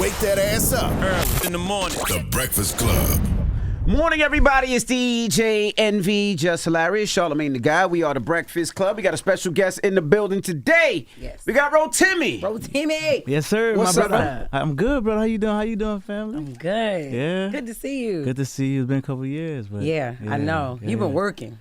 Wake that ass up. Early in the morning. The Breakfast Club. Morning, everybody. It's DJ NV, Jess Hilarious, Charlamagne the Guy. We are the Breakfast Club. We got a special guest in the building today. Yes. We got Rotimi. Rotimi. Yes, sir. What's my up, brother. I'm good, brother. How you doing? How you doing, family? I'm good. Yeah. Good to see you. Good to see you. It's been a couple of years, but Yeah, I know. You've been working.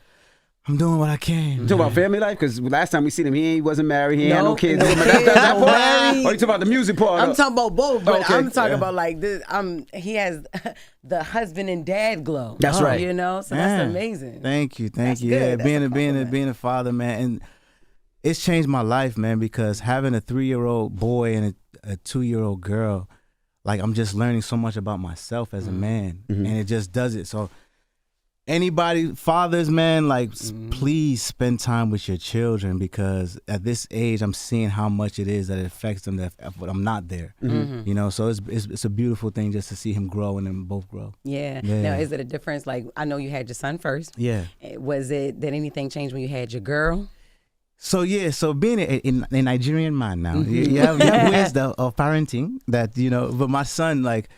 I'm doing what I can. You talking about family life? Because last time we seen him, he wasn't married. He ain't had no Nope. kids. No That's kids, that no part? married. Or you talking about the music part? I'm talking about both, but Okay. I'm talking Yeah. about like this. He has the husband and dad glow. That's right. You know, so Man. that's amazing. Thank you. That's Yeah, good. That's a compliment. being a father, man, and it's changed my life, man, because having a 3-year-old boy and a 2-year-old girl, like I'm just learning so much about myself as a man, and it just does it. So anybody, fathers, man, like please spend time with your children, because at this age I'm seeing how much it is that it affects them that when I'm not there. You know, so it's a beautiful thing just to see him grow and them both grow. Yeah. Yeah. Now, is it a difference? Like, I know you had your son first. Yeah. Did anything change when you had your girl? So yeah, so being a Nigerian man now, you have ways of parenting that, you know, but my son, like,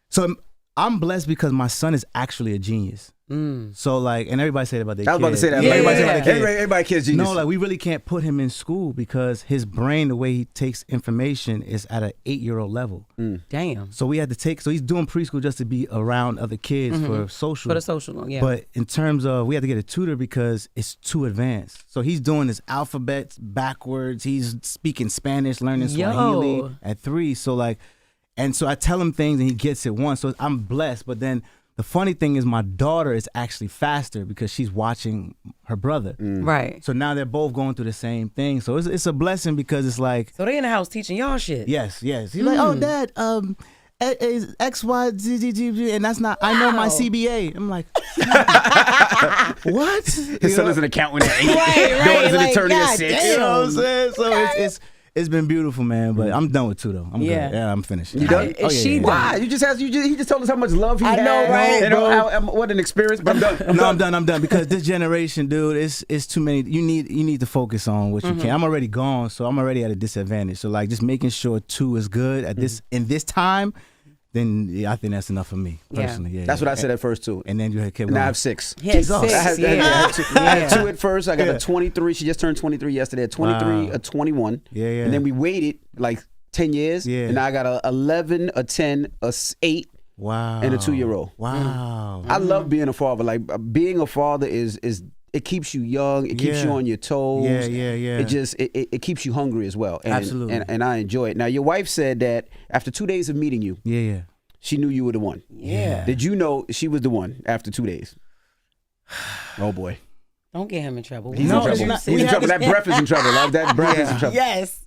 so I'm blessed because my son is actually a genius. So like, and everybody say that about their kids. I was about to say that. Yeah. Everybody say Yeah. about their kids. Everybody kids genius. No, like we really can't put him in school because his brain, the way he takes information, is at an 8-year-old level. Damn. So we had to take, so he's doing preschool just to be around other kids for social. For the social, yeah. But in terms of, we had to get a tutor because it's too advanced. So he's doing his alphabets backwards. He's speaking Spanish, learning Swahili at 3. So like, and so I tell him things and he gets it once. So I'm blessed. But then the funny thing is my daughter is actually faster because she's watching her brother. Right. So now they're both going through the same thing. So it's a blessing because it's like, So they in the house teaching y'all shit. yes. He's like, oh, Dad, is X, Y, Z, Z, G, G, and that's not, I know my CBA. I'm like, what? His son is an accountant at 8. Right, Daughter's an like, attorney at God 6. damn. You know what I'm saying? So it's been beautiful, man. But I'm done with 2 though. I'm Yeah. good. Yeah, I'm finished. You done? Is she done? Why? He just told us how much love he I had. know, right, And what an experience. But I'm done. I'm done because this generation, dude, it's too many. You need to focus on what you can. I'm already gone, so I'm already at a disadvantage. So like, just making sure 2 is good at this in this time. Then yeah, I think that's enough for me personally. Yeah, That's what I said at first too. And then you had kept Now I going. have 6. He had 6, I had yeah. 2. I had 2 at first. I got a 23. She just turned 23 yesterday. A 23, Wow. a 21. Yeah. And then we waited like 10 years. Yeah. And now I got a 11, a 10, a 8, Wow. and a 2-year-old. Wow. I love being a father. Like being a father is it keeps you young. It keeps you on your toes. Yeah. It just it keeps you hungry as well. And, Absolutely. And I enjoy it. Now your wife said that after 2 days of meeting you, Yeah. she knew you were the one. Yeah. Did you know she was the one after 2 days? Oh boy. Don't get him in trouble. He's No, in it's trouble. not- He's we in had trouble. this- That breath is in trouble. Love. That breath is in trouble. Yes.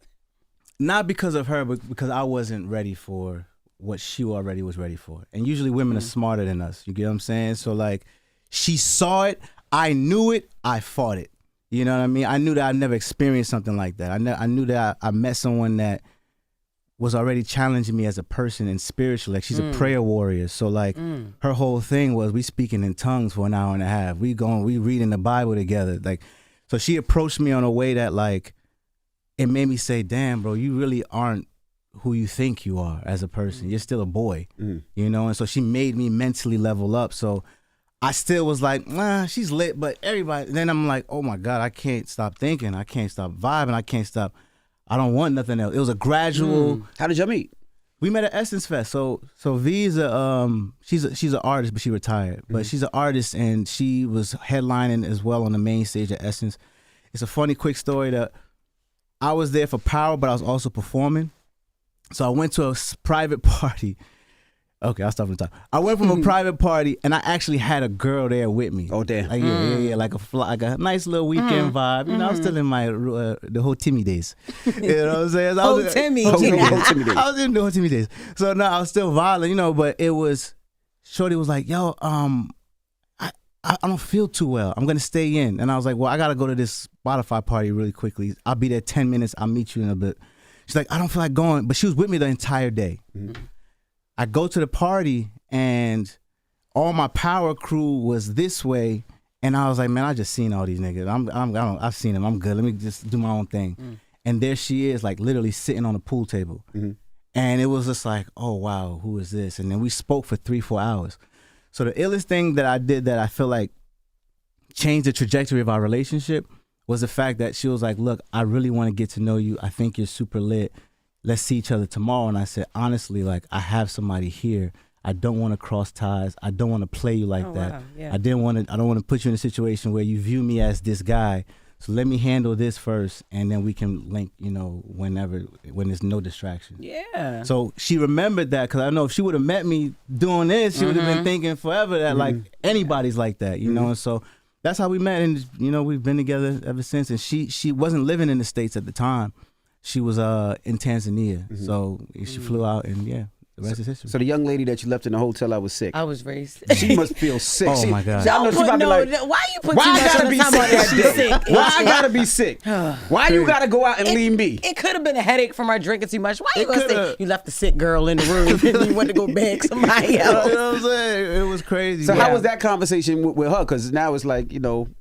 Not because of her, but because I wasn't ready for what she already was ready for. And usually women are smarter than us. You get what I'm saying? So like, she saw it, I knew it, I fought it. You know what I mean? I knew that I'd never experienced something like that. I knew that I met someone that was already challenging me as a person and spiritually. Like, she's a prayer warrior. So like, her whole thing was we speaking in tongues for an hour and a half. We reading the Bible together. Like, so she approached me on a way that like, it made me say, damn, bro, you really aren't who you think you are as a person. You're still a boy, you know? And so she made me mentally level up. So I still was like, she's lit, but everybody, then I'm like, oh my God, I can't stop thinking. I can't stop vibing. I don't want nothing else. It was a gradual. How did y'all meet? We met at Essence Fest. So V's she's an artist, but she retired. But she's an artist, and she was headlining as well on the main stage at Essence. It's a funny, quick story that I was there for power, but I was also performing. So I went to a private party. Okay, I'll stop from the top. I went from a private party, and I actually had a girl there with me. Oh, damn. Like, yeah, like a nice little weekend vibe. You know, I was still in my the Rotimi days. You know what I'm saying? So Rotimi. Rotimi days. I was in the Rotimi days. So no, I was still violent, you know, but it was, Shorty was like, yo, I don't feel too well. I'm gonna stay in. And I was like, well, I gotta go to this Spotify party really quickly. I'll be there 10 minutes. I'll meet you in a bit. She's like, I don't feel like going. But she was with me the entire day. I go to the party and all my power crew was this way. And I was like, man, I just seen all these niggas. I've seen them. I'm good. Let me just do my own thing. And there she is, like literally sitting on a pool table. And it was just like, oh, wow, who is this? And then we spoke for 3-4 hours. So the illest thing that I did that I feel like changed the trajectory of our relationship was the fact that she was like, look, I really want to get to know you. I think you're super lit. Let's see each other tomorrow. And I said, honestly, like, I have somebody here. I don't want to cross ties. I don't want to play you like that. Wow. Yeah. I don't want to put you in a situation where you view me as this guy. So let me handle this first, and then we can link, when there's no distraction. Yeah. So she remembered that, because I know if she would have met me doing this, she would have been thinking forever that like anybody's like that, And so that's how we met, and we've been together ever since. And she wasn't living in the States at the time; she was in Tanzania. So she flew out, and the rest is history. So the young lady that you left in the hotel, I was sick. I was raised. She must feel sick. Oh my God! I know she might be like, why you put why too I much gotta on be the time sick on that that day? sick? Why I gotta be sick? Why you gotta go out and leave me? It could have been a headache from her drinking too much. Why you It gonna say coulda. you left the sick girl in the room and you went to go beg somebody You else? know what I'm saying? It was crazy. So but- how was that conversation with her? Because now it's like,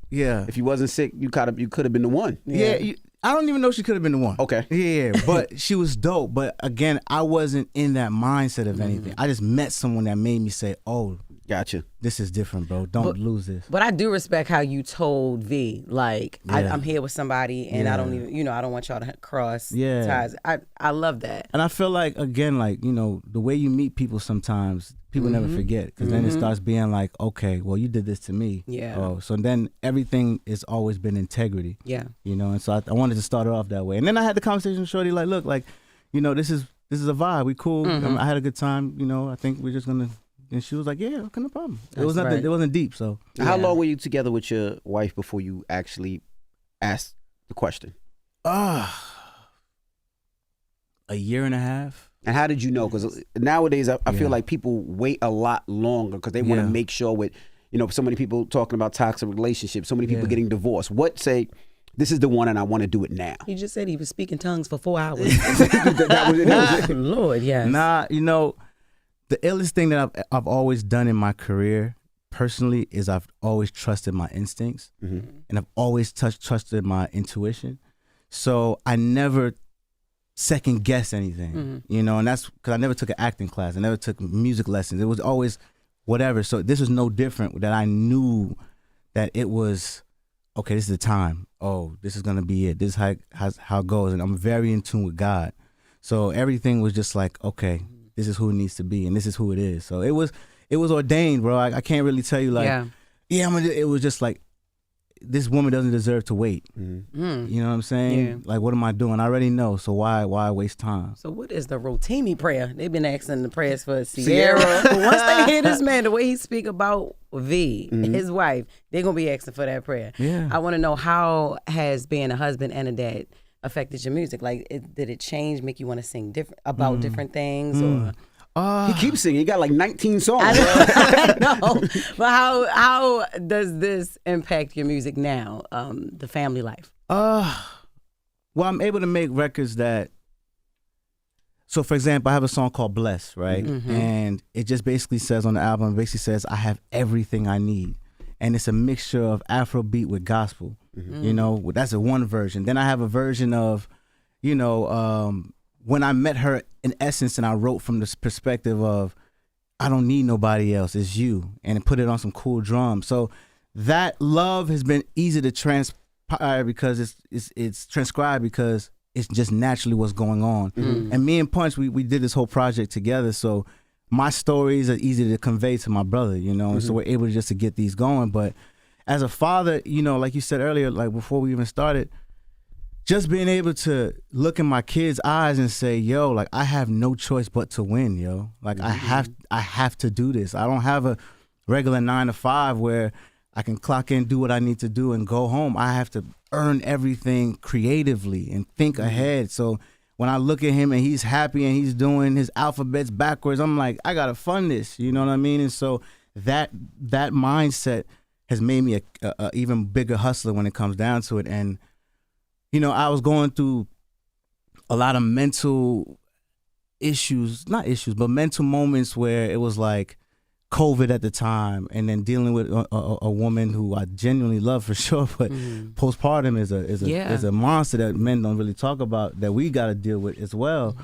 Yeah. if you wasn't sick, you could have been the one. Yeah, I don't even know she could have been the one. Okay. Yeah, but she was dope. But again, I wasn't in that mindset of anything. I just met someone that made me say, oh, Gotcha. this is different, bro. Don't lose this. But I do respect how you told V, like, Yeah. I'm here with somebody and I don't even, I don't want y'all to cross ties. I love that. And I feel like, again, like, the way you meet people sometimes, people never forget. Because then it starts being like, okay, well, you did this to me. Yeah. Oh, so then everything has always been integrity. Yeah. And so I wanted to start it off that way. And then I had the conversation with Shorty, like, look, like, this is a vibe. We cool. I had a good time. I think we're just going to. And she was like, yeah, okay, no problem. It was nothing. right. It wasn't deep, so. How long were you together with your wife before you actually asked the question? A year and a half. And how did you know? Because nowadays, I feel like people wait a lot longer because they want to make sure with, so many people talking about toxic relationships, so many people getting divorced. What say, this is the one and I want to do it now? He just said he was speaking tongues for 4 hours. that was it. Lord, yes. Nah, the illest thing that I've always done in my career personally is I've always trusted my instincts and I've always trusted my intuition. So I never second guess anything, and that's because I never took an acting class. I never took music lessons. It was always whatever. So this was no different, that I knew that it was, okay, this is the time. Oh, this is going to be it. This is how it goes. And I'm very in tune with God. So everything was just like, okay, this is who it needs to be, and this is who it is. So it was ordained, bro. I can't really tell you like, it was just like, this woman doesn't deserve to wait. You know what I'm saying? Yeah. Like, what am I doing? I already know. So why waste time? So what is the Rotimi prayer? They've been asking the prayers for Sierra. But once they hear this man, the way he speak about V, his wife, they're going to be asking for that prayer. Yeah. I want to know, how has being a husband and a dad affected your music? Like, did it change, make you want to sing different about different things? Or He keeps singing. He got like 19 songs. I know. But how does this impact your music now, the family life? Well, I'm able to make records that. So, for example, I have a song called "Bless," right, and it just basically says on the album, I have everything I need, and it's a mixture of Afrobeat with gospel. That's a one version. Then I have a version of, when I met her in essence, and I wrote from this perspective of, I don't need nobody else, it's you, and put it on some cool drums. So that love has been easy to transpire because it's transcribed because it's just naturally what's going on. And me and Punch, we did this whole project together, so my stories are easy to convey to my brother, and so we're able just to get these going. But as a father, like you said earlier, like before we even started, just being able to look in my kids' eyes and say, yo, like, I have no choice but to win, yo. Like, I have to do this. I don't have a regular 9 to 5 where I can clock in, do what I need to do, and go home. I have to earn everything creatively and think ahead. So when I look at him and he's happy and he's doing his alphabets backwards, I'm like, I gotta fund this. You know what I mean? And so that mindset has made me a even bigger hustler when it comes down to it. And I was going through a lot of mental mental moments where it was like COVID at the time, and then dealing with a woman who I genuinely love for sure, but postpartum is a monster that men don't really talk about, that we got to deal with as well.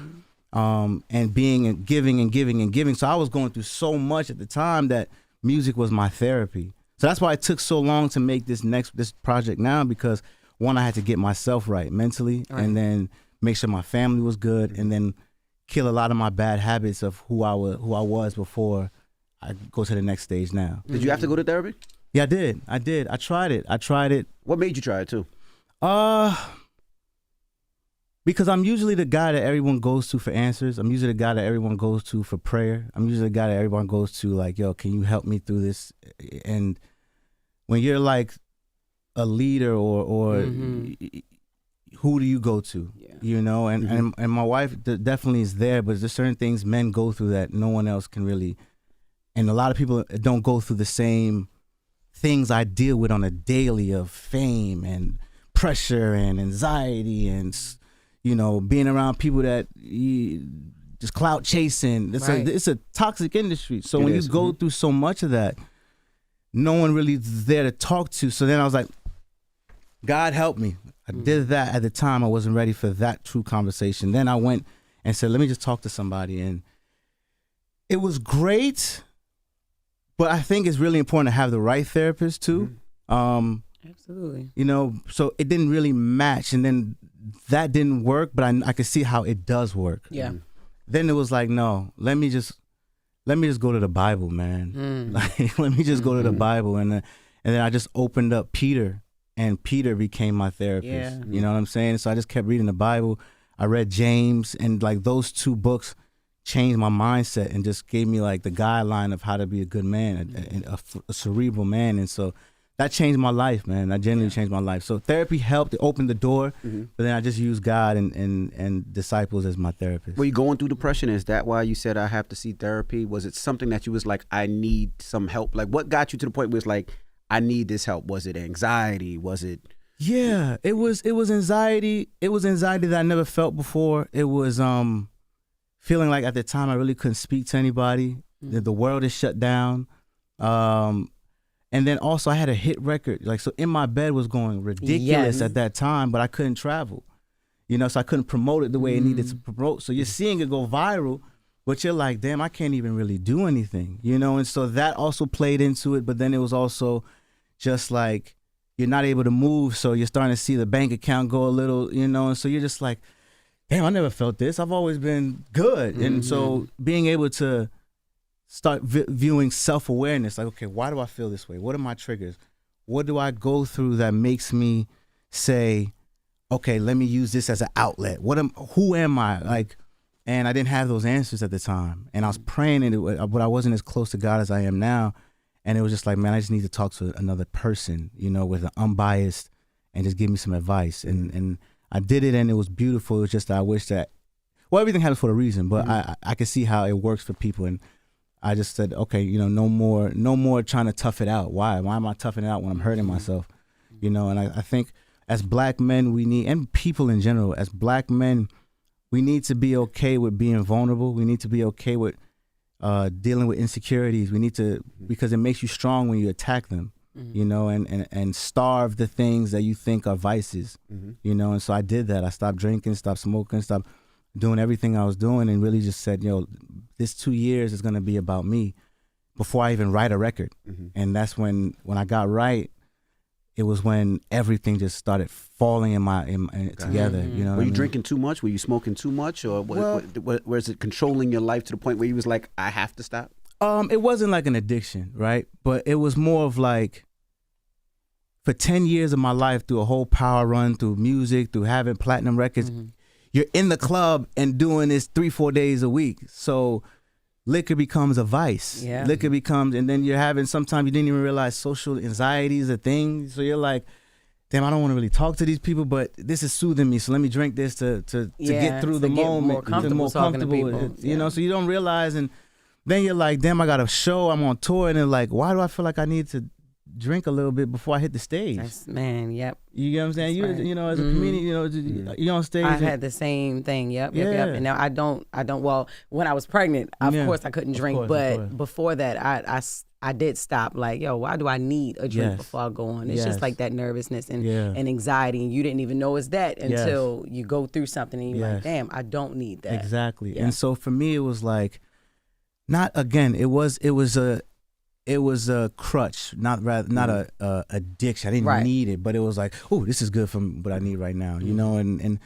and being and giving and giving and giving. So I was going through so much at the time that music was my therapy. So that's why it took so long to make this project now, because one, I had to get myself right mentally, and then make sure my family was good, and then kill a lot of my bad habits of who I was before I go to the next stage now. Did you have to go to therapy? Yeah, I did. I tried it. What made you try it too? Because I'm usually the guy that everyone goes to for answers. I'm usually the guy that everyone goes to for prayer. I'm usually the guy that everyone goes to like, yo, can you help me through this? And when you're like a leader or who do you go to? Yeah. You know, and my wife definitely is there, but there's certain things men go through that no one else can really. And a lot of people don't go through the same things I deal with on a daily of fame and pressure and anxiety and, you know, being around people that just clout chasing. It's a toxic industry. So when you go through so much of that, no one really is there to talk to. So then I was like, God help me. I did that at the time. I wasn't ready for that true conversation. Then I went and said, let me just talk to somebody. And it was great, but I think it's really important to have the right therapist too. Absolutely. You know, so it didn't really match. And then that didn't work, but I could see how it does work. Yeah. Then it was like, no, let me just go to the Bible, man. Like, let me just go to the Bible. And then I just opened up Peter, and Peter became my therapist. Yeah. You know what I'm saying? So I just kept reading the Bible. I read James, and like those two books changed my mindset and just gave me like the guideline of how to be a good man, a cerebral man. And so that changed my life, man. That genuinely changed my life. So therapy helped. It opened the door, but then I just used God and disciples as my therapist. Were you going through depression? Is that why you said I have to see therapy? Was it something that you was like, I need some help? Like, what got you to the point where it's like, I need this help? Was it anxiety? Was it? Yeah, it was anxiety. It was anxiety that I never felt before. It was feeling like at the time I really couldn't speak to anybody. The world is shut down. And then also I had a hit record. Like, so In My Bed was going ridiculous at that time, but I couldn't travel. You know, so I couldn't promote it the way it needed to promote. So you're seeing it go viral, but you're like, damn, I can't even really do anything, you know? And so that also played into it, but then it was also just like, you're not able to move, so you're starting to see the bank account go a little, you know? And so you're just like, damn, I never felt this. I've always been good. And so being able to start viewing self-awareness, like, okay, why do I feel this way? What are my triggers? What do I go through that makes me say, okay, let me use this as an outlet? Who am I? Like, and I didn't have those answers at the time. And I was praying, but I wasn't as close to God as I am now. And it was just like, man, I just need to talk to another person, you know, with an unbiased, and just give me some advice. And I did it, and it was beautiful. It was just that I wish that, well, everything happens for a reason, but I could see how it works for people. And I just said, okay, you know, no more trying to tough it out. Why am I toughing it out when I'm hurting myself? You know, and I think as Black men, we need, and people in general, as Black men, we need to be okay with being vulnerable. We need to be okay with dealing with insecurities. We need to, because it makes you strong when you attack them, you know, and starve the things that you think are vices, you know. And so I did that. I stopped drinking, stopped smoking, stopped doing everything I was doing, and really just said, you know, this 2 years is going to be about me before I even write a record. And that's when I got right, it was when everything just started falling together. You know, were you drinking too much? Were you smoking too much, or was it controlling your life to the point where you was like, I have to stop? It wasn't like an addiction, right? But it was more of like, for 10 years of my life, through a whole power run, through music, through having platinum records, you're in the club and doing this 3-4 days a week. So liquor becomes a vice. Yeah. Liquor becomes, and then you're having, sometimes you didn't even realize social anxiety is a thing. So you're like, damn, I don't want to really talk to these people, but this is soothing me. So let me drink this to get through the moment. More comfortable talking to people. You know, so you don't realize, and then you're like, damn, I got a show, I'm on tour, and they're like, why do I feel like I need to drink a little bit before I hit the stage. Yep. You get what I'm saying? That's right. You know, as a comedian, you on stage. I had the same thing. Yep. And now I don't. Well, when I was pregnant, of course I couldn't drink, but before that, I did stop. Like, yo, why do I need a drink before I go on? It's just like that nervousness and anxiety, and you didn't even know it's that until you go through something and you're like, damn, I don't need that. Exactly. And so for me, it was like, it was a crutch, not a addiction. I didn't need it, but it was like, oh, this is good for what I need right now, you know, and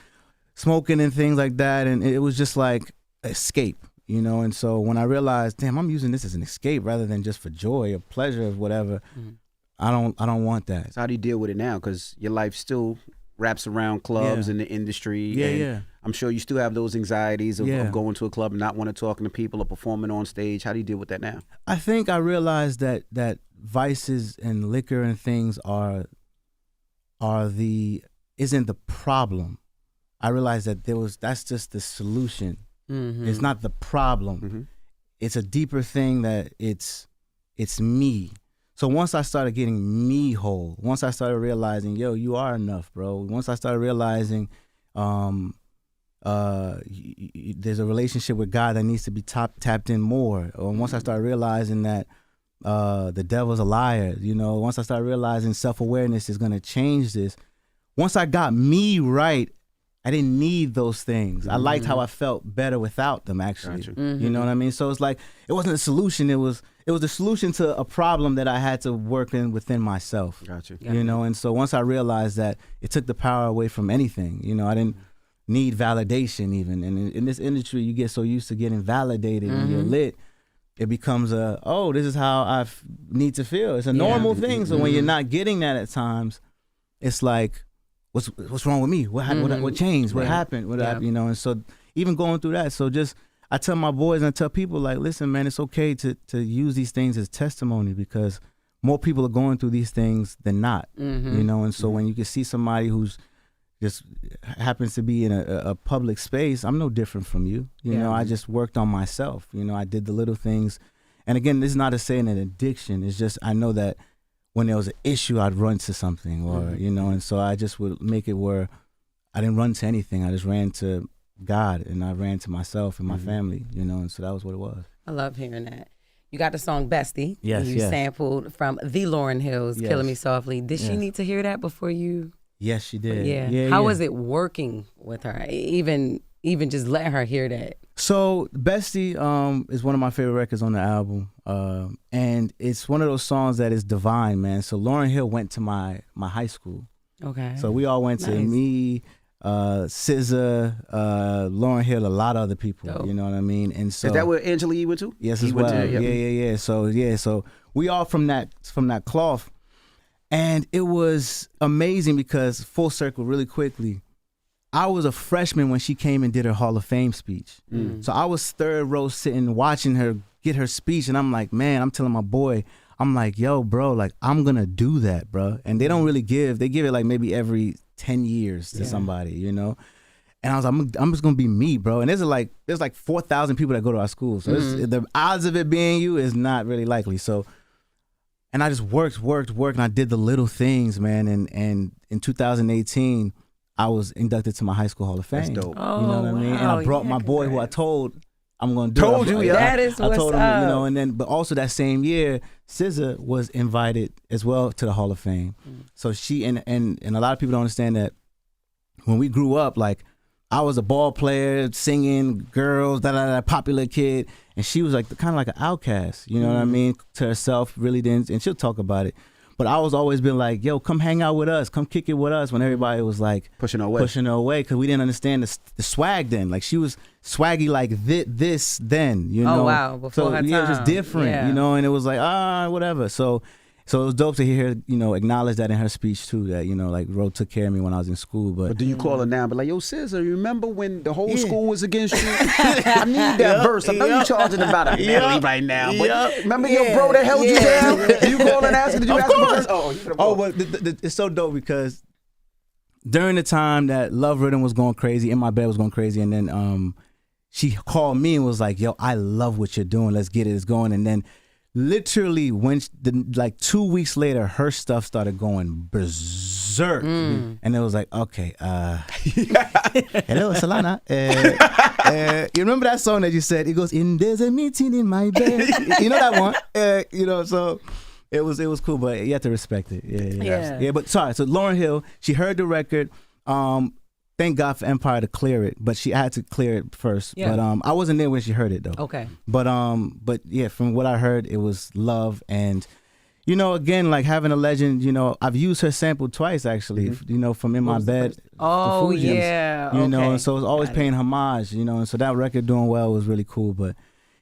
smoking and things like that, and it was just like escape, you know. And so when I realized, damn, I'm using this as an escape rather than just for joy or pleasure or whatever, I don't want that. So how do you deal with it now? Because your life still wraps around clubs and the industry. Yeah. I'm sure you still have those anxieties of going to a club and not want to talk to people or performing on stage. How do you deal with that now? I think I realized that vices and liquor and things isn't the problem. I realized that that's just the solution. It's not the problem. It's a deeper thing that it's me. So once I started getting me whole, once I started realizing, yo, you are enough, bro. Once I started realizing there's a relationship with God that needs to be tapped in more. Or once I started realizing that the devil's a liar, you know, once I started realizing self-awareness is going to change this. Once I got me right, I didn't need those things. I liked how I felt better without them, actually. You know what I mean? So it's like, it wasn't a solution. It was the solution to a problem that I had to work within myself. You know, and so once I realized that, it took the power away from anything. You know, I didn't need validation even. And in this industry, you get so used to getting validated when you're lit. It becomes this is how I need to feel. It's a normal thing. So when you're not getting that at times, it's like, what's wrong with me? What changed? What happened? You know, and so even going through that, so just I tell my boys and I tell people, like, listen, man, it's okay to use these things as testimony, because more people are going through these things than not. You know, and so when you can see somebody who's just happens to be in a public space, I'm no different from you. You know, I just worked on myself. You know, I did the little things. And again, this is not to say an addiction. It's just I know that when there was an issue, I'd run to something, or you know, and so I just would make it where I didn't run to anything. I just ran to God, and I ran to myself and my family, you know, and so that was what it was. I love hearing that. You got the song Bestie. Yes, you sampled from the Lauryn Hill's Killing Me Softly. Did she need to hear that before you? Yes, she did. Yeah. How was it working with her? Even just letting her hear that. So Bestie is one of my favorite records on the album, and it's one of those songs that is divine, man. So Lauryn Hill went to my high school. Okay. So we all went to me, SZA, Lauryn Hill, a lot of other people. Dope. You know what I mean? And so is that where Angela Yee went to? Yes, as well. Yeah. So we all from that cloth, and it was amazing because full circle really quickly. I was a freshman when she came and did her Hall of Fame speech. So I was third row sitting watching her get her speech, and I'm like, man, I'm telling my boy, I'm like, yo, bro, like, I'm gonna do that, bro. And they don't really they give it like maybe every 10 years to somebody, you know? And I was like, I'm just gonna be me, bro. And there's like 4,000 people that go to our school. So the odds of it being you is not really likely. So, and I just worked, and I did the little things, man. And in 2018, I was inducted to my high school Hall of Fame. That's dope. Oh, you know what I mean? And I brought my boy who I told I'm going to do Told it. you, yeah. That is I what's told him, up. you know, and then, but also that same year, SZA was invited as well to the Hall of Fame. So she, and a lot of people don't understand that when we grew up, like, I was a ball player, singing, girls, popular kid, and she was like kind of like an outcast, you know what I mean, to herself, really didn't, and she'll talk about it. But I was always been like, yo, come hang out with us, come kick it with us, when everybody was like pushing her away, because we didn't understand the swag then. Like, she was swaggy like this then, you know. Oh wow, before her time. It was just different, you know, and it was like whatever. So it was dope to hear her, you know, acknowledge that in her speech too, that, you know, like, Ro took care of me when I was in school. But do you call her now? But like, yo, SZA, you remember when the whole school was against you? I need that verse. I know you charging about a medley right now. But remember your bro that held you down? Did you call and ask? Did you ask for this? But it's so dope because during the time that Love Rhythm was going crazy, In My Bed was going crazy, and then she called me and was like, yo, I love what you're doing. Let's get it. It's going. And then literally like 2 weeks later, her stuff started going berserk. And it was like, okay, hello, Solana. You remember that song that you said? It goes, there's a meeting in my bed. You know that one? So it was cool, but you have to respect it. Yeah. But sorry, so Lauryn Hill, she heard the record. Thank God for Empire to clear it, but she had to clear it first. Yeah. But I wasn't there when she heard it though. Okay. But yeah, from what I heard, it was love. And again, like having a legend, I've used her sample twice actually, from In My Bed. Oh yeah. And so it's always paying homage, and so that record doing well was really cool. But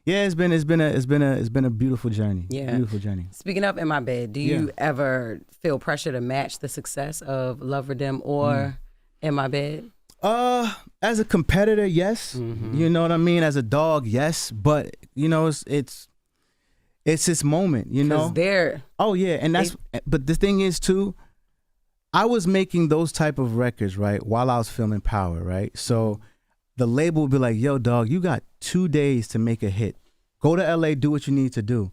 yeah, it's been a beautiful journey. Yeah. Beautiful journey. Speaking of In My Bed, do you ever feel pressure to match the success of Love Rhythm or In My Bed? As a competitor, yes. You know what I mean? As a dog, yes. But it's this moment, They're and but the thing is too, I was making those type of records, right, while I was filming Power, right? So the label would be like, yo, dog, you got 2 days to make a hit. Go to LA, do what you need to do.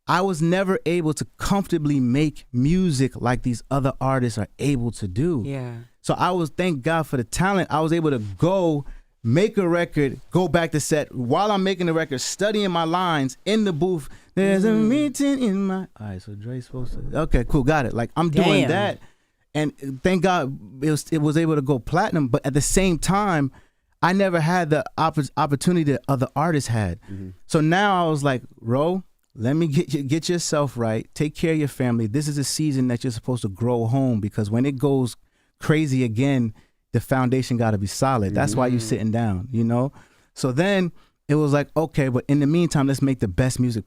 I was never able to comfortably make music like these other artists are able to do. Yeah. So thank God for the talent. I was able to go make a record, go back to set while I'm making the record, studying my lines in the booth. There's a meeting in my. All right, so Dre's supposed to. Okay, cool, got it. Like I'm doing that, and thank God it was able to go platinum. But at the same time, I never had the opportunity that other artists had. So now I was like, Ro, let me get yourself right. Take care of your family. This is a season that you're supposed to grow home, because when it goes crazy again, the foundation got to be solid. That's why you're sitting down, So then it was like, okay, but in the meantime, let's make the best music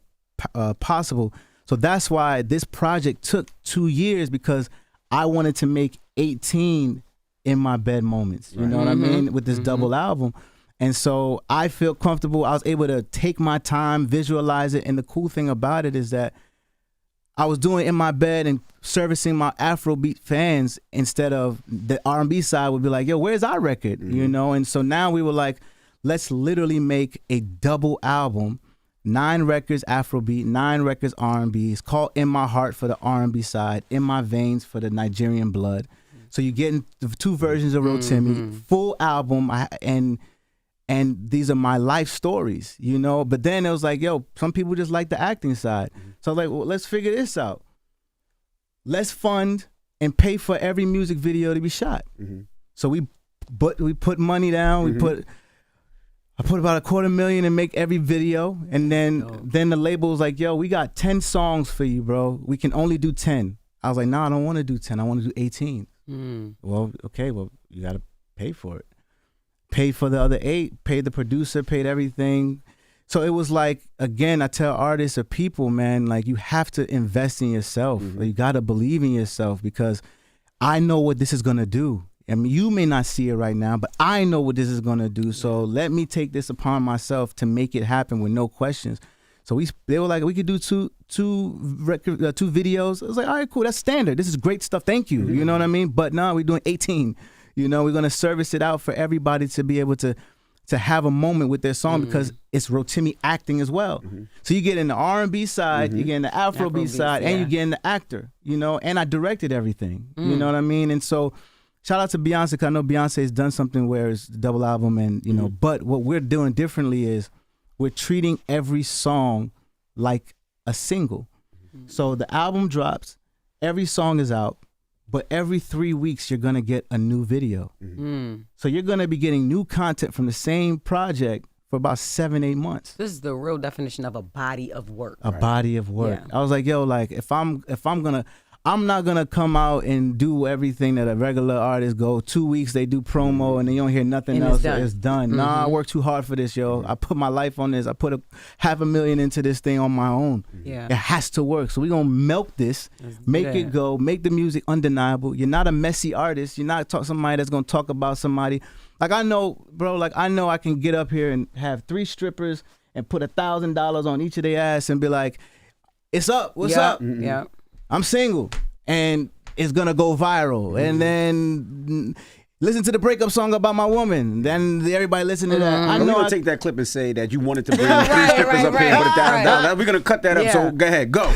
possible. So that's why this project took 2 years, because I wanted to make 18 In My Bed moments. You know what I mean? With this double album. And so I feel comfortable. I was able to take my time, visualize it. And the cool thing about it is that I was doing In My Bed and servicing my Afrobeat fans, instead of the R&B side would be like, yo, where's our record? And so now we were like, let's literally make a double album, 9 records Afrobeat, 9 records R&B. It's called In My Heart for the R&B side, In My Veins for the Nigerian blood. So you're getting the 2 versions of Rotimi, full album, and these are my life stories, But then it was like, yo, some people just like the acting side. So I was like, well, let's figure this out. Let's fund and pay for every music video to be shot. So we put money down. I put about $250,000 and make every video, and then the label was like, yo, we got 10 songs for you, bro. We can only do 10. I was like, nah, I don't want to do 10. I want to do 18. Well, okay, well, you got to pay for it. Paid for the other 8, paid the producer, paid everything. So it was like, again, I tell artists or people, man, like you have to invest in yourself. Like, you got to believe in yourself, because I know what this is going to do. I mean, you may not see it right now, but I know what this is going to do. So let me take this upon myself to make it happen with no questions. So they were like, we could do two videos. I was like, all right, cool. That's standard. This is great stuff. Thank you. You know what I mean? But no, we're doing 18. We're going to service it out for everybody to be able to have a moment with their song, because it's Rotimi acting as well. So you get in the R&B side, you get in the Afrobeat side, and you get in the actor, and I directed everything. You know what I mean? And so shout out to Beyonce, because I know Beyonce has done something where it's a double album, and but what we're doing differently is we're treating every song like a single. So the album drops, every song is out, but every 3 weeks you're gonna get a new video. So you're gonna be getting new content from the same project for about 7-8 months. This is the real definition of a body of work. A body of work. Yeah. I was like, yo, like if I'm not gonna come out and do everything that a regular artist go 2 weeks, they do promo and then you don't hear nothing and else. It's done. Nah, I worked too hard for this, yo. I put my life on this. I put $500,000 into this thing on my own. Yeah. It has to work. So we're gonna milk this, make it go, make the music undeniable. You're not a messy artist. You're not somebody that's gonna talk about somebody. Like I know, bro, I can get up here and have 3 strippers and put $1,000 on each of their ass and be like, it's up, what's up? Yeah. I'm single, and it's gonna go viral. And then listen to the breakup song about my woman. Then everybody listen to that. I know. We're gonna take that clip and say that you wanted to bring the three strippers up here, but we're gonna cut that up. So go ahead, go.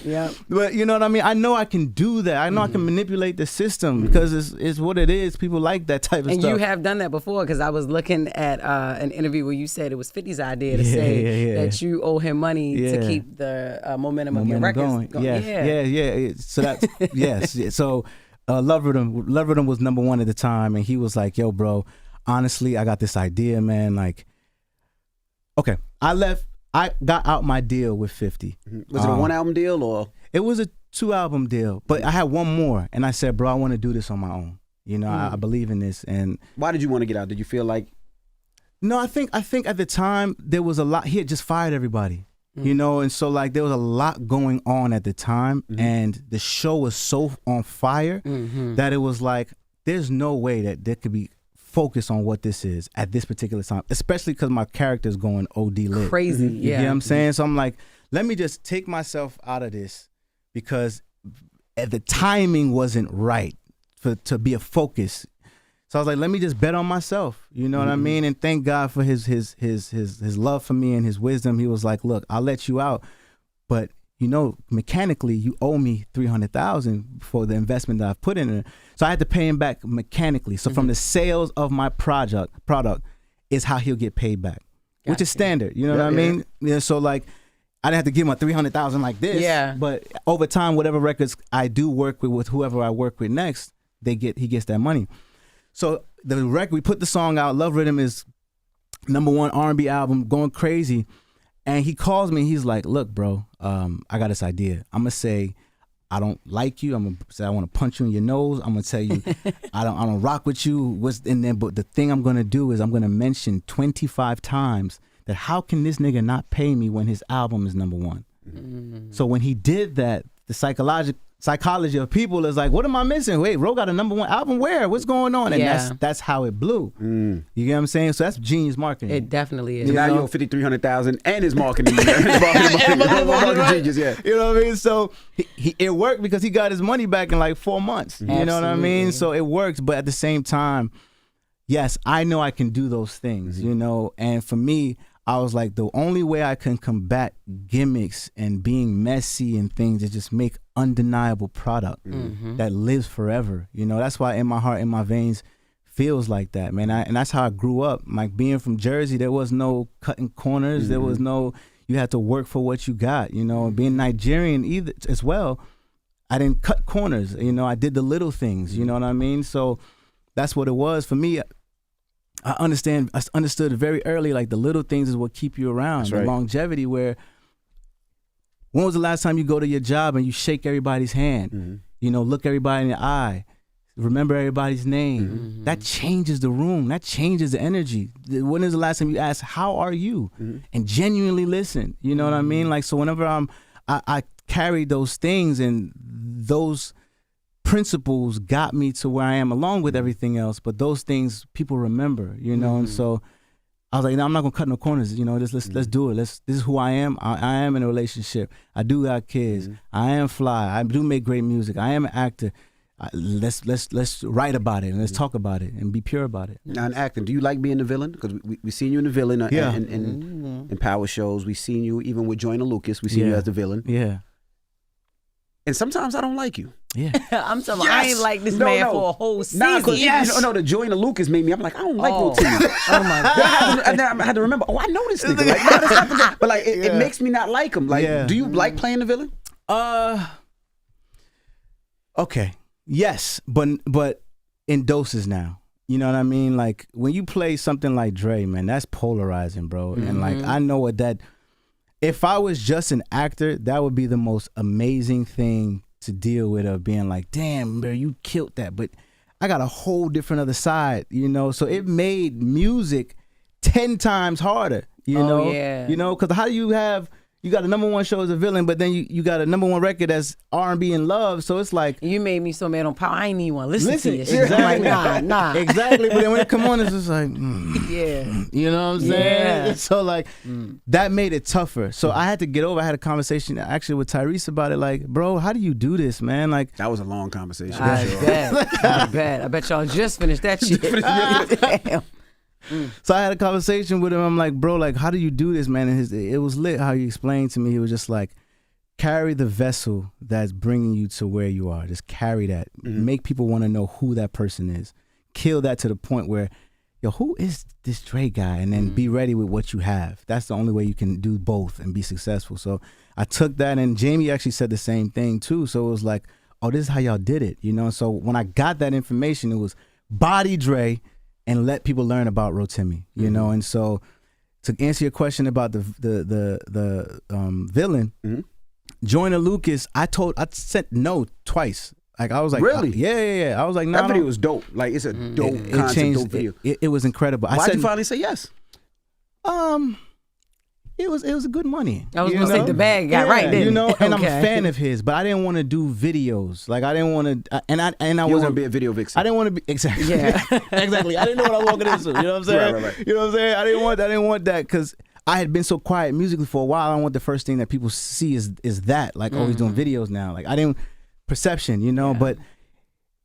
Yeah. But you know what I mean? I know I can do that. I know I can manipulate the system because it's what it is. People like that type of stuff. And you have done that before, because I was looking at an interview where you said it was 50's idea to say that you owe him money to keep the momentum of your records going. Yeah. So that's yes. So. Love Rhythm was number 1 at the time, and he was like, "Yo, bro, honestly, I got this idea, man. Like, okay, I got out my deal with 50. Was it a 1-album deal or? It was a 2-album deal, but I had one more, and I said, bro, I want to do this on my own. You know, I believe in this. And why did you want to get out? Did you feel like? No, I think at the time there was a lot. He had just fired everybody. You know, and so like there was a lot going on at the time, and the show was so on fire that it was like there's no way that there could be focus on what this is at this particular time, especially because my character's going OD lit. Crazy, You know what I'm saying? So I'm like, let me just take myself out of this because the timing wasn't right to be a focus. So I was like, let me just bet on myself. You know what I mean? And thank God for his love for me and his wisdom. He was like, look, I'll let you out, but you know, mechanically, you owe me $300,000 for the investment that I've put in it. So I had to pay him back mechanically. So from the sales of my product is how he'll get paid back, which is standard. You know what I mean? Yeah. So like, I didn't have to give him a $300,000 like this. Yeah. But over time, whatever records I do work with whoever I work with next, he gets that money. So the record, we put the song out. Love Rhythm is number 1 R&B album, going crazy. And he calls me. He's like, "Look, bro, I got this idea. I'm gonna say I don't like you. I'm gonna say I want to punch you in your nose. I'm gonna tell you I don't rock with you. What's in there? But the thing I'm gonna do is I'm gonna mention 25 times that how can this nigga not pay me when his album is number 1? So when he did that, the psychology of people is like, what am I missing? Wait, Ro got a number 1 album? Where? What's going on? And that's how it blew. You get what I'm saying? So that's genius marketing. It definitely is. So now you owe $300,000 and his marketing. Marketing genius, yeah. You know what I mean? So it worked because he got his money back in like 4 months. You know what I mean? So it works, but at the same time, yes, I know I can do those things, you know? And for me, I was like, the only way I can combat gimmicks and being messy and things is just make undeniable product that lives forever. You know, that's why In My Heart, In My Veins feels like that, man. And that's how I grew up. Like being from Jersey, there was no cutting corners. There was no, you had to work for what you got, you know. Being Nigerian as well, I didn't cut corners. You know, I did the little things, you know what I mean? So that's what it was. For me, I understood very early, like the little things is what keep you around. That's right. The longevity where, when was the last time you go to your job and you shake everybody's hand? You know, look everybody in the eye, remember everybody's name. That changes the room. That changes the energy. When is the last time you ask, how are you? And genuinely listen. You know what I mean? Like, so whenever I carry those things, and those principles got me to where I am along with everything else, but those things people remember, you know. And so I was like, no, I'm not gonna cut no corners, you know. Let's do it. This is who I am. I am in a relationship. I do got kids. I am fly. I do make great music. I am an actor. Let's write about it and let's talk about it and be pure about it. Now in acting, do you like being the villain? Because we seen you in the villain in power shows. We seen you even with Joyner Lucas. We seen you as the villain. Yeah. And sometimes I don't like you. Yeah. I'm telling you, I ain't like this man for a whole season. The Joyner Lucas made me. I'm like, I don't like Rotimi. Oh my God. And then I had to remember, I know this nigga. Like, no, that's not but like, it makes me not like him. Like, do you like playing the villain? Okay. Yes, but in doses now. You know what I mean? Like, when you play something like Dre, man, that's polarizing, bro. And like, I know what that. If I was just an actor, that would be the most amazing thing to deal with, of being like, damn, bro, you killed that. But I got a whole different other side, you know? So it made music 10 times harder, you know? Yeah. You know, because how do you have you got a #1 show as a villain, but then you got a #1 record as R&B and love. So it's like you made me so mad on Power. I ain't even want to listen to you. Exactly. Like, nah. Exactly. But then when it come on, it's just like, yeah. You know what I'm saying? Yeah. So like that made it tougher. So I had to get over. I had a conversation actually with Tyrese about it. Like, bro, how do you do this, man? Like that was a long conversation. I bet. I bet y'all just finished that shit. Damn. So I had a conversation with him. I'm like, bro, like, how do you do this, man? And it was lit how he explained to me. He was just like, carry the vessel that's bringing you to where you are. Just carry that. Make people want to know who that person is. Kill that to the point where, yo, who is this Dre guy? And then be ready with what you have. That's the only way you can do both and be successful. So I took that, and Jamie actually said the same thing too. So it was like, oh, this is how y'all did it, you know? So when I got that information, it was body Dre and let people learn about Rotimi, you know? And so to answer your question about the villain, Joyner Lucas, I said no twice. Like I was like, really? Yeah. I was like, no. That video was dope. Like it's a dope concept, dope video. It was incredible. Why'd you finally say yes? It was a good money. I was gonna say the bag got right, didn't you know, it? and I'm a fan of his, but I didn't want to do videos. Like I didn't want to, and I wasn't want to be a video vixen. I didn't want to be exactly. Yeah, exactly. I didn't know what I was walking into. You know what I'm saying? Right. You know what I'm saying? I didn't want that because I had been so quiet musically for a while. I don't want the first thing that people see is that like oh he's doing videos now. Like I didn't perception, you know. But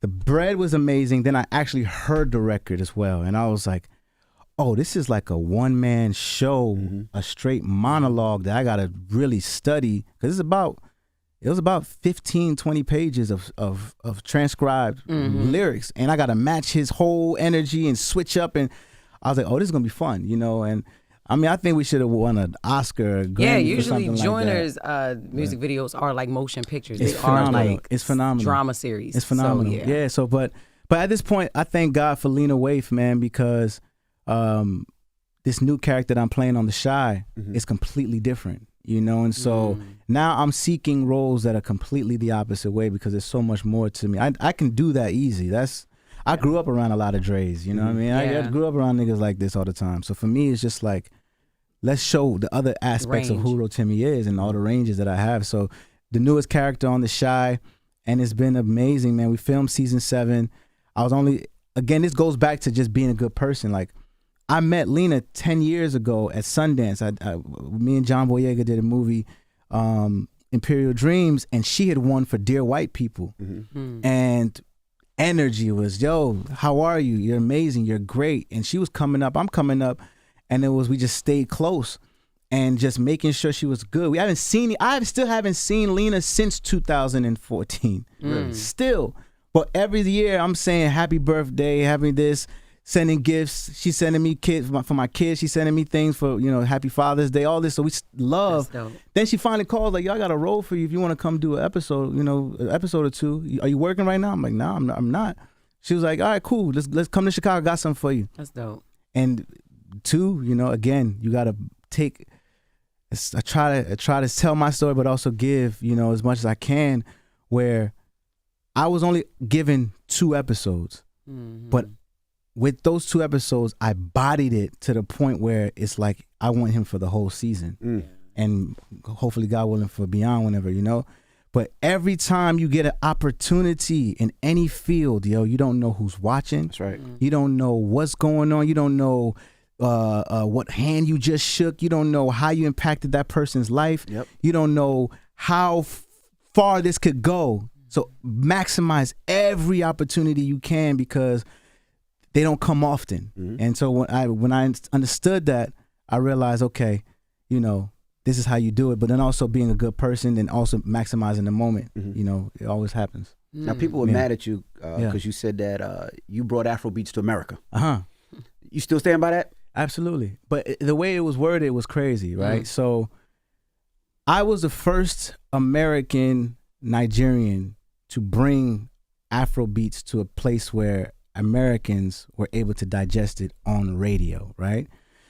the bread was amazing. Then I actually heard the record as well, and I was like, oh, this is like a one-man show, a straight monologue that I got to really study because it was about 15, 20 pages of transcribed lyrics, and I got to match his whole energy and switch up, and I was like, oh, this is going to be fun, you know, and I mean, I think we should have won an Oscar, a Grammy, yeah, usually for Joyner's music videos are like motion pictures. It's they phenomenal. are like it's phenomenal. Drama series. It's phenomenal. So, yeah, so but at this point, I thank God for Lena Waithe, man, because this new character that I'm playing on The Chi is completely different, you know, and so now I'm seeking roles that are completely the opposite way because there's so much more to me. I can do that easy. I grew up around a lot of Dre's, you know what I mean? I grew up around niggas like this all the time. So for me, it's just like, let's show the other aspects of who Rotimi is and all the ranges that I have. So the newest character on The Chi, and it's been amazing, man. We filmed season 7. Again, this goes back to just being a good person. Like, I met Lena 10 years ago at Sundance. Me and John Boyega did a movie, Imperial Dreams, and she had won for Dear White People. And energy was, yo, how are you? You're amazing. You're great. And she was coming up. I'm coming up. And we just stayed close and just making sure she was good. I still haven't seen Lena since 2014. Still. But every year I'm saying happy birthday, having this, sending gifts. She's sending me kids for my kids. She's sending me things for, you know, happy Father's Day, all this. So we love. Then she finally calls like, yo, I got a role for you if you want to come do an episode, you know, an episode or two. Are you working right now? I'm like, nah, I'm not. She was like, all right, cool. Let's come to Chicago. I got something for you. That's dope. And 2, you know, again, you got to take, I try to tell my story, but also give, you know, as much as I can, where I was only given 2 episodes, but with those 2 episodes, I bodied it to the point where it's like, I want him for the whole season and hopefully God willing for beyond whenever, you know, but every time you get an opportunity in any field, yo, you don't know who's watching. That's right. You don't know what's going on. You don't know what hand you just shook. You don't know how you impacted that person's life. Yep. You don't know how far this could go. So maximize every opportunity you can because they don't come often. And so when I understood that, I realized, okay, you know, this is how you do it. But then also being a good person and also maximizing the moment. You know, it always happens. Now people were mad at you because you said that you brought Afrobeats to America. You still stand by that? Absolutely. But the way it was worded was crazy, right? So I was the first American Nigerian to bring Afrobeats to a place where Americans were able to digest it on radio, right?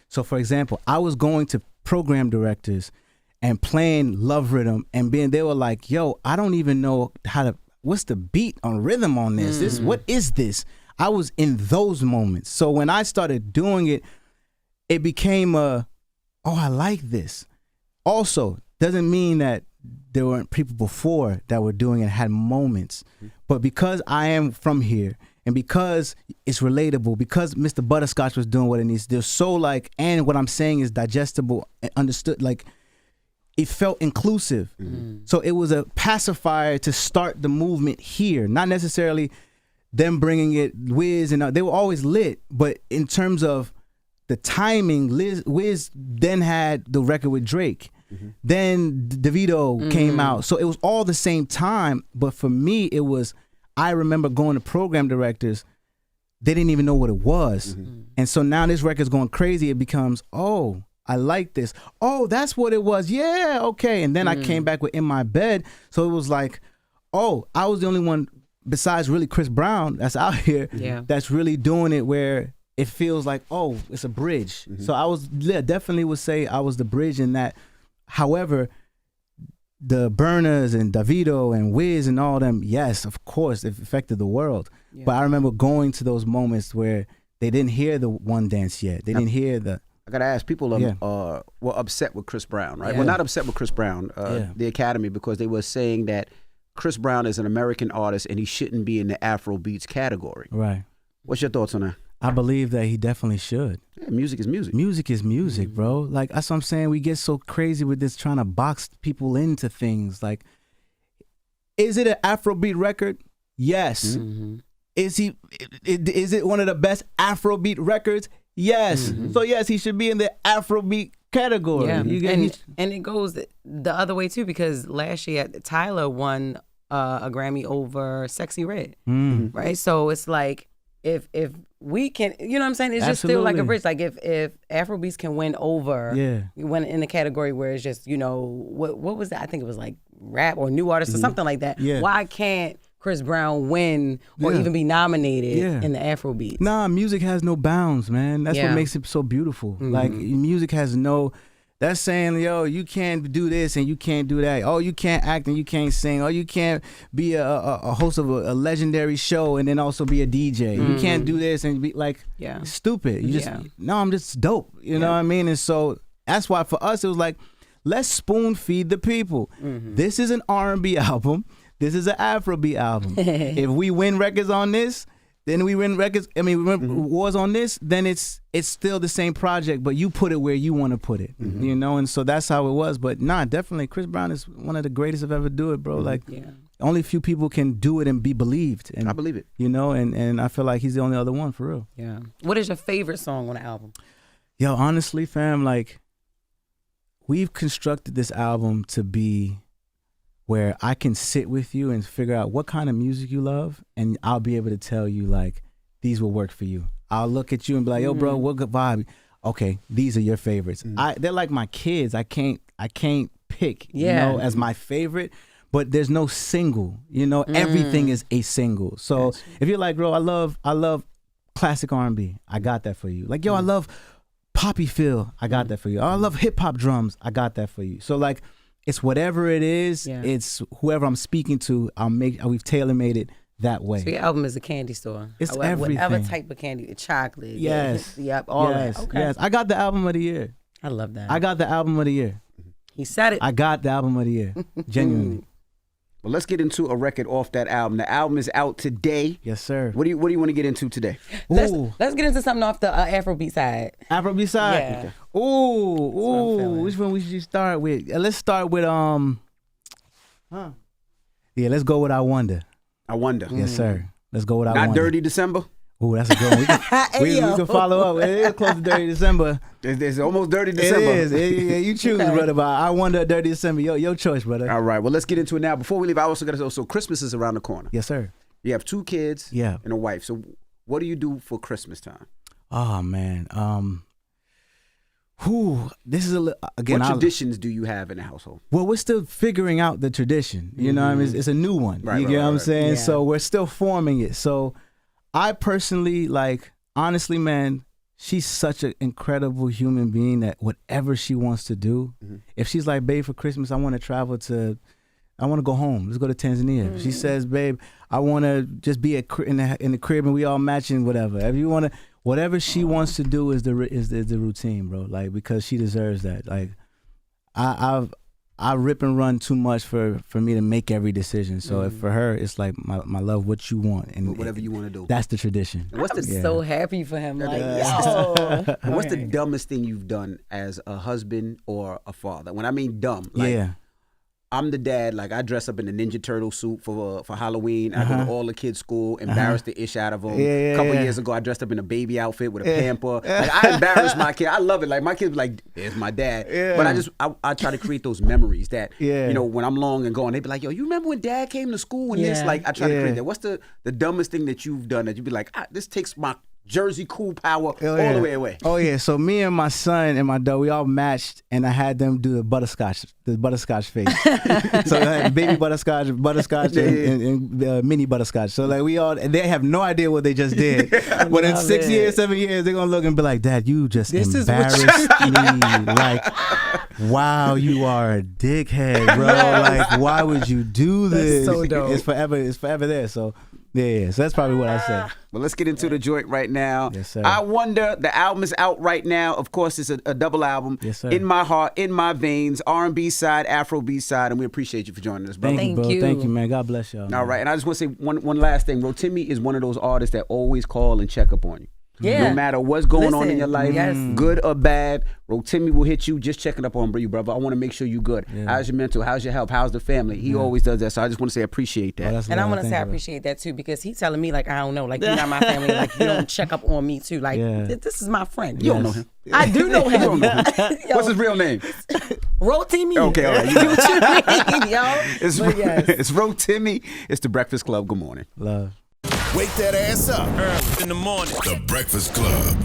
So for example, I was going to program directors and playing Love Rhythm and they were like, yo, I don't even know what's the beat on rhythm on this? What is this? I was in those moments. So when I started doing it, it became oh, I like this. Also, doesn't mean that there weren't people before that were doing it and had moments. But because I am from here, and because it's relatable, because Mr. Butterscotch was doing what it needs, they're so like, and what I'm saying is digestible and understood, like, it felt inclusive. So it was a pacifier to start the movement here, not necessarily them bringing it, Wiz, and they were always lit, but in terms of the timing, Wiz then had the record with Drake. Then DeVito came out. So it was all the same time, but for me, it was, I remember going to program directors, they didn't even know what it was. And so now this record's going crazy, it becomes, oh, I like this. Oh, that's what it was. Yeah, okay. And then I came back with In My Bed. So it was like, oh, I was the only one besides really Chris Brown that's out here that's really doing it where it feels like, oh, it's a bridge. So I was, definitely would say I was the bridge in that. However, the Burners and Davido and Wiz and all them, yes, of course, it affected the world. But I remember going to those moments where they didn't hear the One Dance yet. They didn't hear the... I gotta ask, people were upset with Chris Brown, right? Well, not upset with Chris Brown, the Academy, because they were saying that Chris Brown is an American artist and he shouldn't be in the Afrobeats category. Right. What's your thoughts on that? I believe that he definitely should. Yeah, music is music. Music is music, bro. Like, that's what I'm saying. We get so crazy with this trying to box people into things. Like, is it an Afrobeat record? Yes. Is it one of the best Afrobeat records? Yes. So yes, he should be in the Afrobeat category. Yeah. And it goes the other way too, because last year Tyler won a Grammy over Sexy Red. Right? So it's like, if we can, you know what I'm saying? It's just still like a bridge. Like if Afrobeats can win over, win in the category where it's just, you know, what was that? I think it was like rap or new artist or something like that. Why can't Chris Brown win or even be nominated in the Afrobeats? Nah, music has no bounds, man. That's what makes it so beautiful. Like, music has no... That's saying, yo, you can't do this and you can't do that. Oh, you can't act and you can't sing. Oh, you can't be a host of a legendary show and then also be a DJ. You can't do this and be like, stupid. You just, no, I'm just dope. You know what I mean? And so that's why for us, it was like, let's spoon feed the people. This is an R&B album. This is an Afrobeat album. If we win records on this, then we win records. I mean, wars on this, then it's still the same project, but you put it where you want to put it, you know. And so that's how it was. But nah, definitely, Chris Brown is one of the greatest I've ever do it, bro. Like, only few people can do it and be believed. And I believe it, you know. And I feel like he's the only other one for real. Yeah. What is your favorite song on the album? Yo, honestly, fam, like, we've constructed this album to be where I can sit with you and figure out what kind of music you love, and I'll be able to tell you, like, these will work for you. I'll look at you and be like, yo, bro, what good vibe? Okay, these are your favorites. They're like my kids. I can't pick, you know, as my favorite, but there's no single, you know, everything is a single. So if you're like, bro, I love classic R&B, I got that for you. Like, yo, I love poppy feel, I got that for you. Oh, I love hip hop drums, I got that for you. So like, it's whatever it is, it's whoever I'm speaking to, we've tailor-made it that way. So your album is a candy store. It's everything. Whatever type of candy, chocolate, all that. Okay. Yes, I got the album of the year. I love that. I got the album of the year. He said it. I got the album of the year, genuinely. Well, let's get into a record off that album. The album is out today. Yes, sir. What do you want to get into today? Let's get into something off the Afrobeat side. Afrobeat side? Yeah. Okay. Ooh. Which one we should start with? Let's start with yeah, let's go with I Wonder. I Wonder. Yes, sir. Let's go with I Wonder. Not Dirty December? Ooh, that's a good one. We can follow up. It is close to Dirty December. It's almost Dirty December. It is. Yeah, you choose, brother. But I Wonder, Dirty December. Your choice, brother. All right. Well, let's get into it now. Before we leave, I also got to say, so Christmas is around the corner. Yes, sir. You have 2 kids and a wife. So what do you do for Christmas time? Oh, man. This is again. What traditions do you have in the household? Well, we're still figuring out the tradition. You know what I mean? It's a new one. You get what I'm saying? Yeah. So we're still forming it. So I personally, like, honestly, man, she's such an incredible human being that whatever she wants to do, if she's like, babe, for Christmas, I want to go home. Let's go to Tanzania. She says, babe, I want to just be in the crib and we all matching whatever. If you want to, whatever she wants to do is the routine, bro. Like, because she deserves that. Like, I I rip and run too much for me to make every decision. So if for her, it's like my love, what you want and whatever you want to do. That's the tradition. What's the so happy for him? Like, yo. What's the dumbest thing you've done as a husband or a father? When I mean dumb, like I'm the dad. Like I dress up in the Ninja Turtle suit for Halloween. I go to all the kids' school, embarrass the ish out of them. A couple years ago, I dressed up in a baby outfit with a pamper. Like I embarrass my kid. I love it. Like my kids be like, "There's my dad." But I try to create those memories that you know when I'm long and gone, they be like, "Yo, you remember when Dad came to school and this?" Like I try to create that. What's the dumbest thing that you've done that you be like, this takes my Jersey cool power all the way away? Oh yeah, so me and my son and my daughter, we all matched, and I had them do the butterscotch face. So I had baby butterscotch, and mini butterscotch. So like they have no idea what they just did. But in 6 years, 7 years, they're gonna look and be like, "Dad, you just embarrassed me. Like, wow, you are a dickhead, bro. Like, why would you do this?" That's so dope. It's forever there. So. Yeah, so that's probably what I say. Well, let's get into the joint right now. Yes, sir. I Wonder, the album is out right now. Of course, it's a double album. Yes, sir. In My Heart, In My Veins, R&B side, Afrobeat side, and we appreciate you for joining us, bro. Thank you. Thank you, man. God bless y'all. All right, and I just want to say one last thing. Rotimi is one of those artists that always call and check up on you. Yeah. No matter what's going on in your life, good or bad, Rotimi will hit you just checking up on you, brother. I want to make sure you're good. Yeah. How's your mental? How's your health? How's the family? He always does that. So I just want to say I appreciate that. And I want to say I appreciate that too, because he's telling me like, I don't know, like you're not my family, like you don't check up on me too. Like this is my friend. You don't know him. I do know him. You don't know him. What's his real name? Rotimi. Okay, all right. What you mean, yo? It's Rotimi. It's The Breakfast Club. Good morning. Love. Wake that ass up. Early in the morning. The Breakfast Club.